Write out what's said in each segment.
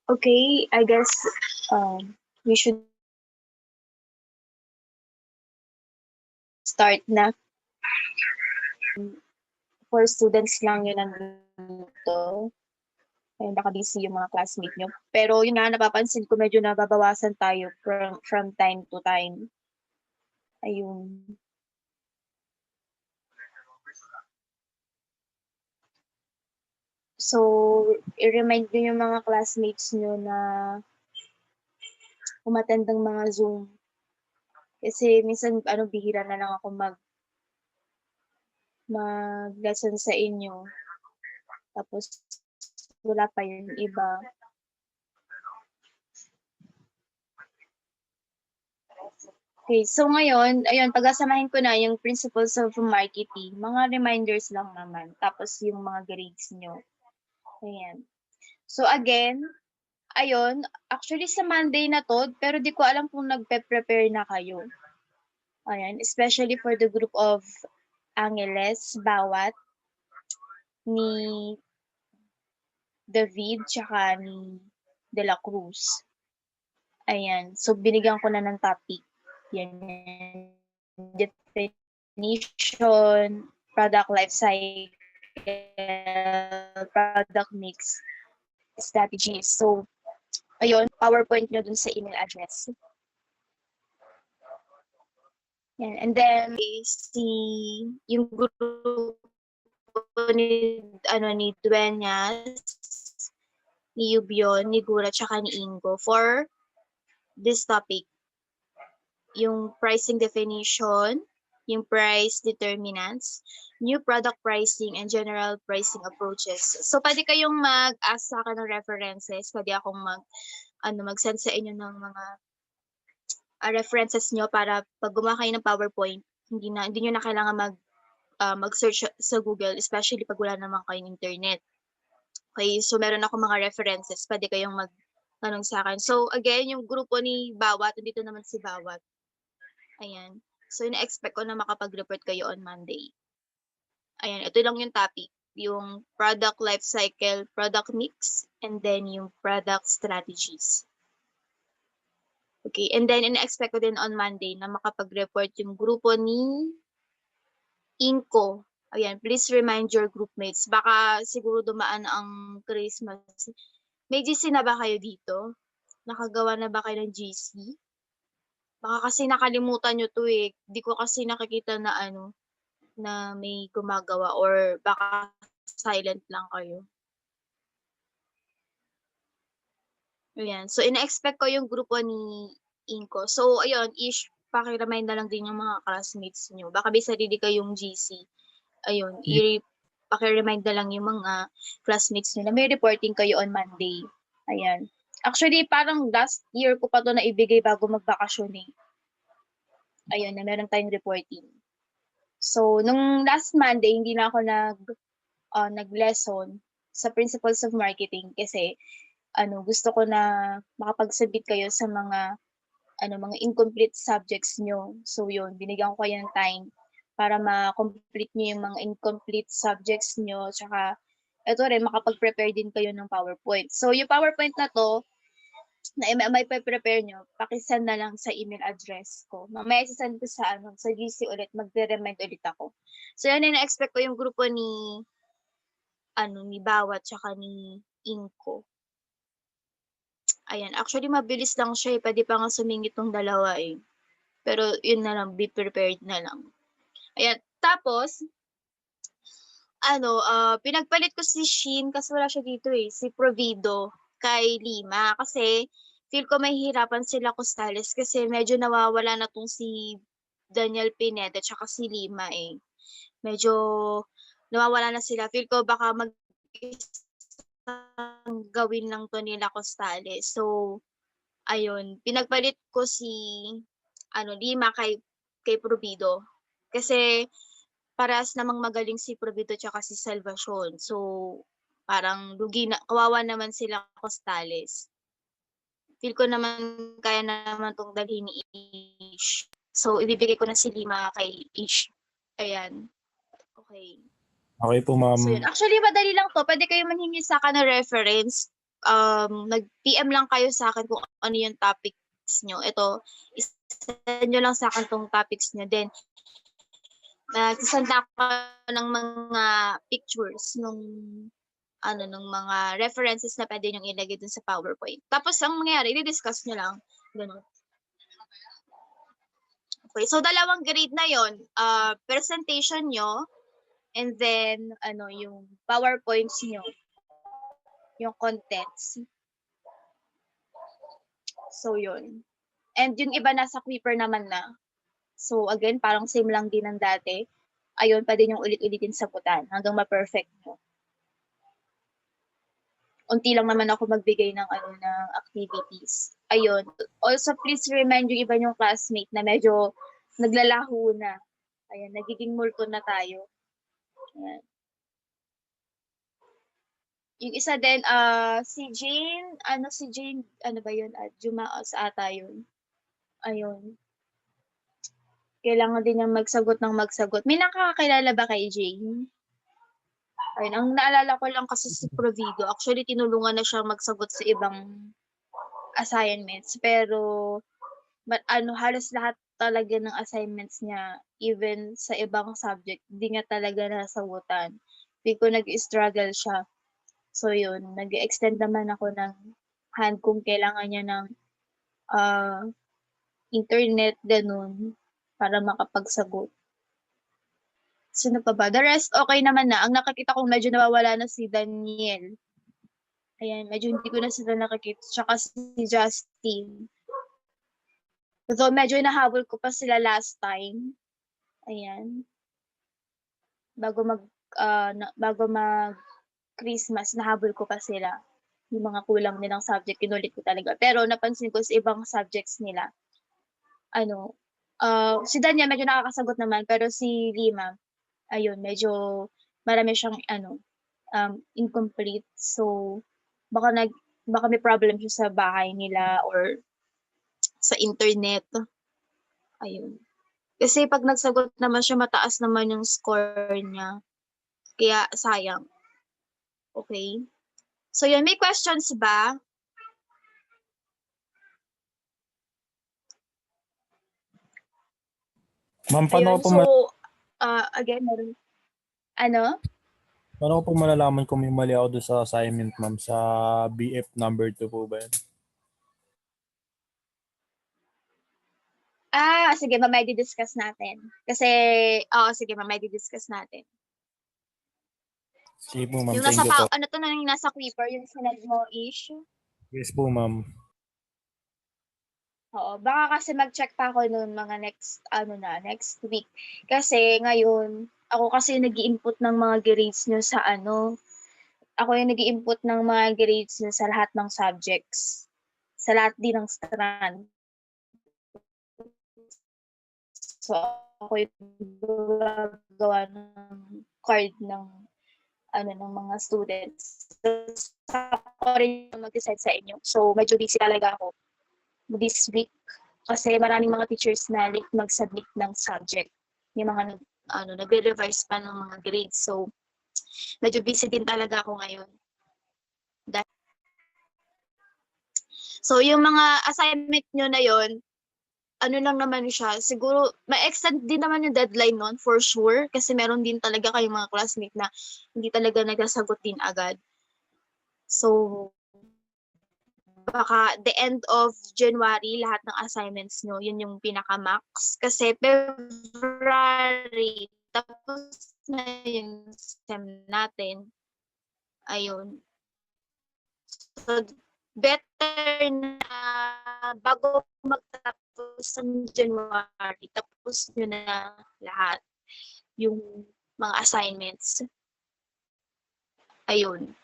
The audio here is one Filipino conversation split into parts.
Okay, I guess we should start na. For students lang yun nandito. Ayun, baka busy yung mga classmate nyo. Pero yun nga, napapansin ko medyo nababawasan tayo from time to time. Ayun. So, i-remind nyo yung mga classmates nyo na umattend ng mga Zoom. Kasi minsan, bihira na lang ako mag-lesson sa inyo. Tapos, wala pa yung iba. Okay, so ngayon, ayun, pagsasamahin ko na yung principles of marketing. Mga reminders lang naman. Tapos yung mga grades nyo. Ayan. So again, ayun, actually sa Monday na to, pero di ko alam kung nagpe-prepare na kayo. Ayan, especially for the group of Angeles, Bawat, ni David, tsaka ni De La Cruz. Ayan, so binigyan ko na ng topic. Yan, definition, product life cycle, product mix, strategies. So, ayun, PowerPoint nyo dun sa email address. Yan. And then, yung group ni Dueñas, ni Yubion, ni Gura, tsaka ni Ingo for this topic. Yung pricing definition, yung price determinants, new product pricing, and general pricing approaches. So, pwede kayong mag-ask sa akin ng references. Pwede akong mag-send sa inyo ng mga references nyo para pag gumawa kayo ng PowerPoint, hindi nyo na kailangan mag-search sa Google, especially pag wala naman kayong internet. Okay, so meron ako mga references. Pwede kayong mag-tanong sa akin. So, again, yung grupo ni Bawat, dito naman si Bawat. Ayan. So, ina-expect ko na makapag-report kayo on Monday. Ayan, ito lang yung topic. Yung product life cycle, product mix, and then yung product strategies. Okay, and then ina-expect ko din on Monday na makapag-report yung grupo ni Inko. Ayan, please remind your groupmates. Baka siguro dumaan ang Christmas. May GC na ba kayo dito? Nakagawa na ba kayo ng GC? Baka kasi nakalimutan nyo to eh. Di ko kasi nakikita na na may gumagawa or baka silent lang kayo. Ayan. So, ina-expect ko yung grupo ni Inko. So, ayun, paki-remind na lang din yung mga classmates nyo. Baka may sarili kayong GC. Ayun, paki-remind na lang yung mga classmates nyo na may reporting kayo on Monday. Ayan. Actually, parang last year ko pa to na ibigay bago magbakasyon eh. Ayun, na meron tayong reporting. So, nung last Monday, hindi na ako nag-lesson sa principles of marketing kasi gusto ko na makapag-submit kayo sa mga mga incomplete subjects nyo. So, yun, binigyan ko kayo ng time para ma-complete nyo yung mga incomplete subjects nyo. Tsaka, ito rin, makapag-prepare din kayo ng PowerPoint. So, yung PowerPoint na to, na may prepare nyo, pakisend na lang sa email address ko. Mamaya isasend ko sa GC ulit, magre-remind ulit ako. So, yan, na-expect ko yung grupo ni Bawat, tsaka ni Inko. Ayan, actually, mabilis lang siya eh. Pwede pa nga sumingit tong dalawa eh. Pero, yun na lang, be prepared na lang. Ayan, tapos, pinagpalit ko si Shin kasi wala siya dito eh, si Provido kay Lima kasi feel ko mahihirapan sila Costales kasi medyo nawawala na tong si Daniel Pineda tsaka si Lima eh. Medyo nawawala na sila. Feel ko baka gawin lang to nila Costales. So, ayun, pinagpalit ko si Lima kay Provido kasi parehas namang magaling si Provido tsaka si Salvacion. So, parang kawawa naman sila Costales. Feel ko naman kaya naman tong dalhin ni Ish. So, ibibigay ko na si Lima kay Ish. Ayan. Okay. Okay po, ma'am. So, yun. Actually, madali lang to. Pwede kayo manhingi sa akin ng reference nag-PM lang kayo sa akin kung ano yung topics nyo. Ito, isend nyo lang sa akin tong topics nyo. Then, nagsasend ako ng mga pictures nung ng mga references na pwede nyo ilagay dun sa PowerPoint. Tapos, ang mangyayari, i-discuss nyo lang. Ganun. Okay, so dalawang grade na yon, presentation nyo, and then, yung PowerPoints nyo, yung contents. So, yun. And yung iba nasa Quiper naman na. So, again, parang same lang din ng dati. Ayun, pwede nyo ulit-ulitin sagutan hanggang ma-perfect nyo. Unti lang naman ako magbigay ng activities. Ayun. Also, please remind yung iba yung classmate na medyo naglalaho na. Ayan, nagiging multo na tayo. Ayan. Yung isa din, si Jane, ano ba yun? Jumaos ata yun. Ayun. Kailangan din niyang magsagot ng magsagot. May nakakakilala ba kay Jane? Ayun, ang naalala ko lang kasi si Provigo. Actually, tinulungan na siyang magsagot sa ibang assignments. Pero, halos lahat talaga ng assignments niya, even sa ibang subject, hindi niya talaga nasagutan. Hindi ko nag-struggle siya. So, yun, nag-extend naman ako ng hand kung kailangan niya ng internet, ganun, para makapagsagot. Sino pa ba? The rest, okay naman na. Ang nakakita kong medyo nawawala na si Daniel. Ayan, medyo hindi ko na sila nakakita. Tsaka si Justin. So, medyo nahabol ko pa sila last time. Ayan. Bago mag Christmas, nahabol ko pa sila. Yung mga kulang nilang subject, kinulit ko talaga. Pero napansin ko sa ibang subjects nila, si Daniel medyo nakakasagot naman, pero si Lima, ayun, medyo marami siyang incomplete. So, baka may problem siya sa bahay nila or sa internet. Ayun. Kasi pag nagsagot naman siya, mataas naman yung score niya. Kaya sayang. Okay. So, yun. May questions ba? Ma'am, paano Ayun. ko po So, again, meron. paano ko po malalaman kung may mali ako doon sa assignment, ma'am? Sa BF number 2 po ba yan? Sige, mamaya di-discuss natin. Kasi, sige, mamaya di-discuss natin. Sige po, ma'am. Yung Thank nasa, you po. yung nasa Quiper, yung sinad mo issue? Yes po, ma'am. Oo, baka kasi mag-check pa ako noon mga next week. Kasi ngayon, ako kasi nag-i-input ng mga grades nyo sa ako yung nag-i-input ng mga grades nyo sa lahat ng subjects. Sa lahat din ng strand. So, ako yung gumagawa ng card ng mga students. So, ako rin yung mag-decide sa inyo. So, medyo busy talaga ako this week kasi maraming mga teachers na late mag-submit ng subject. Yung mga nagre-revise pa ng mga grades. So, medyo busy din talaga ako ngayon. So, yung mga assignment nyo na yon, lang naman siya, siguro, ma-extend din naman yung deadline nun, for sure, kasi meron din talaga kayong mga classmate na hindi talaga nagsasagot din agad. So, baka the end of January, lahat ng assignments nyo, yun yung pinaka-max. Kasi February, tapos na yung SEM natin. Ayun. So, better na bago magtapos ng January, tapos nyo na lahat yung mga assignments. Ayun.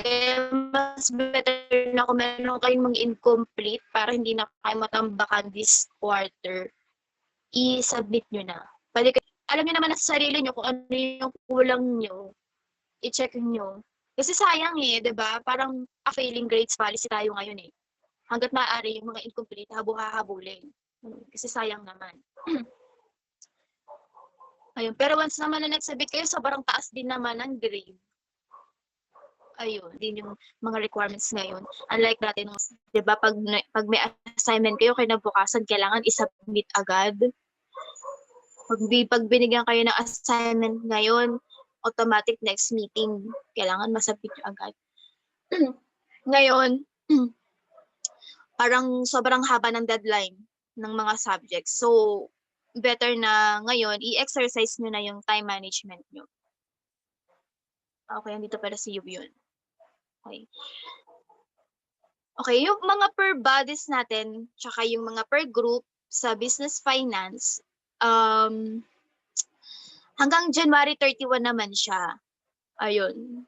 Kaya mas better na kung meron kayong mga incomplete para hindi na kayo matambakan this quarter, i-submit nyo na. Pwede kayo, alam nyo naman sa sarili nyo kung ano yung kulang nyo, i-check nyo. Kasi sayang di ba? Parang failing grades policy tayo ngayon Hanggat maaari yung mga incomplete, hahabulin. Kasi sayang naman. Ayun. Pero once naman na nagsabit kayo, sobrang taas din naman ng grade. Ayun, din yung mga requirements ngayon. Unlike dati nung, 'di ba, pag may assignment kayo kinabukasan kailangan i-submit agad. Pag binigyan kayo ng assignment ngayon, automatic next meeting, kailangan ma-submit nyo agad. Ngayon, parang sobrang haba ng deadline ng mga subjects. So, better na ngayon, i-exercise nyo na yung time management nyo. Okay, andito para si Yub yun. Okay. Okay, yung mga per bodies natin, tsaka yung mga per group sa business finance, hanggang January 31 naman siya. Ayun.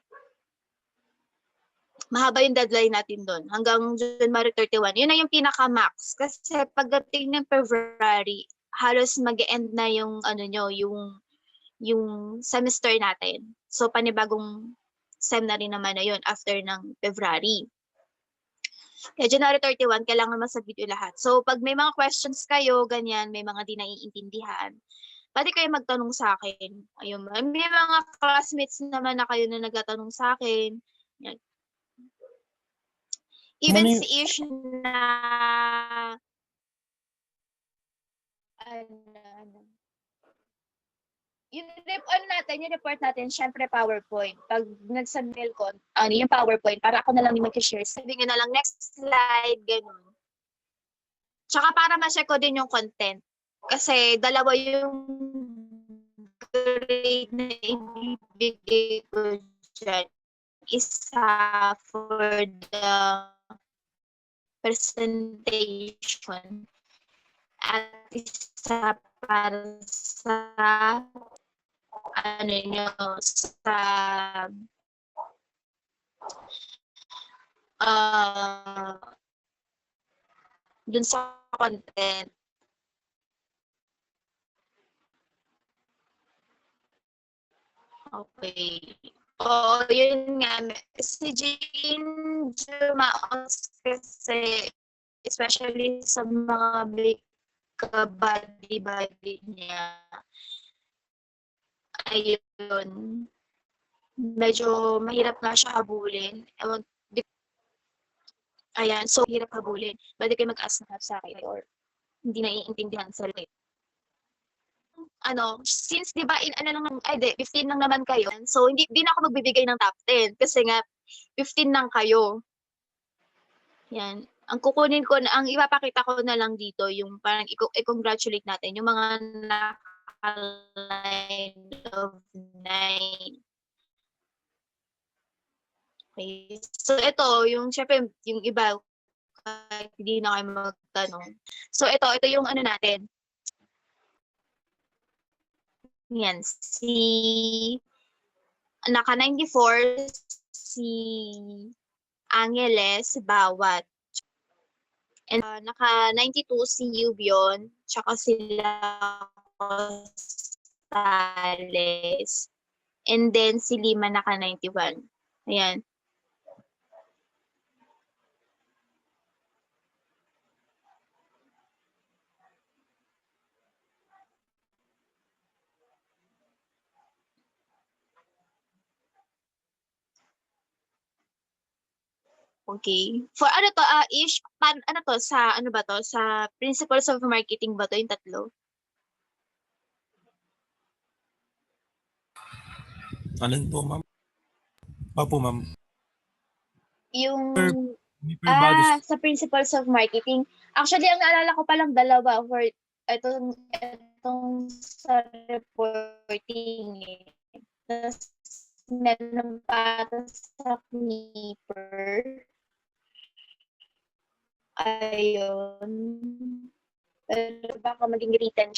Mahaba yung deadline natin doon. Hanggang January 31. Yun na yung pinaka-max. Kasi pagdating ng February, halos mag-end na yung ano nyo, yung semester natin. So panibagong sem na rin naman na yun after ng February. Kaya January 31, kailangan masubmit yung lahat. So pag may mga questions kayo, ganyan, may mga di naiintindihan, pwede kayo magtanong sa akin. Ayun, may mga classmates naman na kayo na nagtatanong sa akin. Yan. Even si Ish na yung report natin, syempre PowerPoint. Pag nag-submit ko, yung PowerPoint, para ako na lang yung mag-share. Sabi nga na lang, next slide, ganun. Tsaka para ma-check ko din yung content. Kasi dalawa yung grade na ibibigay ko dyan. Isa for the presentation at isa para sa ano nyo, sa dun sa content. Okay. Oo, yun nga. Si Jane Jumaos kasi, especially sa mga big body niya, ayun, medyo mahirap nga siya habulin. Ayan, so hirap habulin. Pwede kayo mag-ask na sa akin or hindi naiintindihan sa limit. Since 'di ba 15 lang naman kayo. So hindi na ako magbibigay ng top 10 kasi nga 15 lang kayo. Yan. Ang ipapakita ko na lang dito yung parang i-congratulate natin yung mga naka-line of 9. Okay. So ito, yung syempre yung iba hindi na kayo magtanong. So ito yung ano natin. Yan, naka 94 si Angeles Bawat. And naka 92 si Yubion, tsaka sila Costales. And then si Lima naka 91. Ayan. Okay. For Ish, sa principles of marketing ba to yung tatlo? Alin po, ma'am? Opo, ma'am. Yung, Per bodies. sa principles of marketing. Actually, ang naalala ko palang dalawa for itong sa reporting eh. Tapos, meron pa sa Clipper. Ayun. Pero baka maging written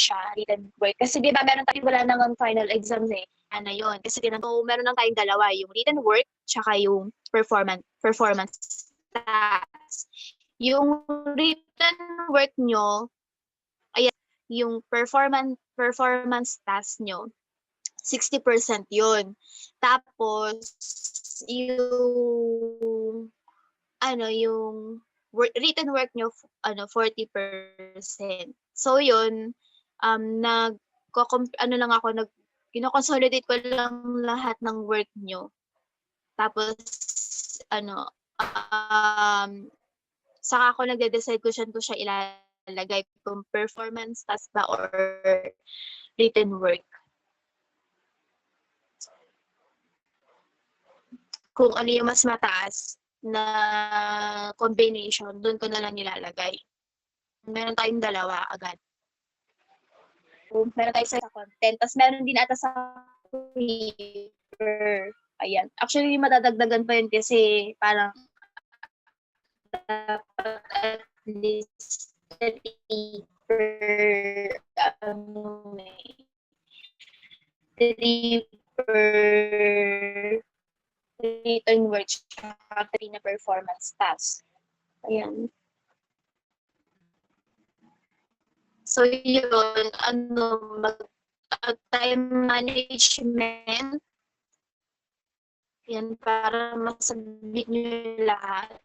work. Kasi di ba meron tayong wala nang final exams eh. Ano yun? Kasi meron lang tayong dalawa, yung written work, tsaka yung performance tasks. Yung written work nyo, ayan, yung performance task nyo, 60% yun. Tapos, yung written work nyo, 40%. So yun, kino-consolidate ko lang lahat ng work nyo. Tapos, saka ako nagde-decide kung saan ko siya ilalagay, kung performance task ba or written work. Kung ano yung mas mataas na combination, dun ko na lang nilalagay. Meron tayong dalawa agad. Meron tayo sa content, tas meron din ata sa paper. Ayan. Actually, madadagdagan pa yun kasi parang dapat at least 3 per, 3 per written work, tsaka 3 na performance task. Ayan. So, yun, time management. Yan, para masabit nyo yung lahat.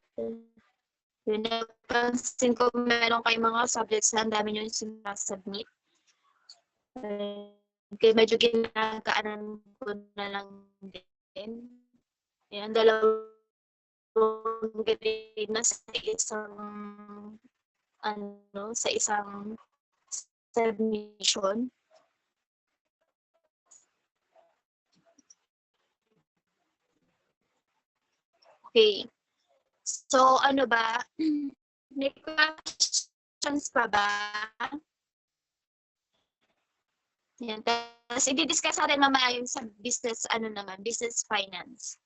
Yun, napansin ko meron kayong mga subjects na ang dami nyo yung sinasubmit. Kaya medyo ginagaanan ko na lang din. Yan, 2 grade na sa isang submission. Okay. So, ano ba? May questions pa ba? Yan. Tapos, i-discuss natin mamaya yung sa business, business finance.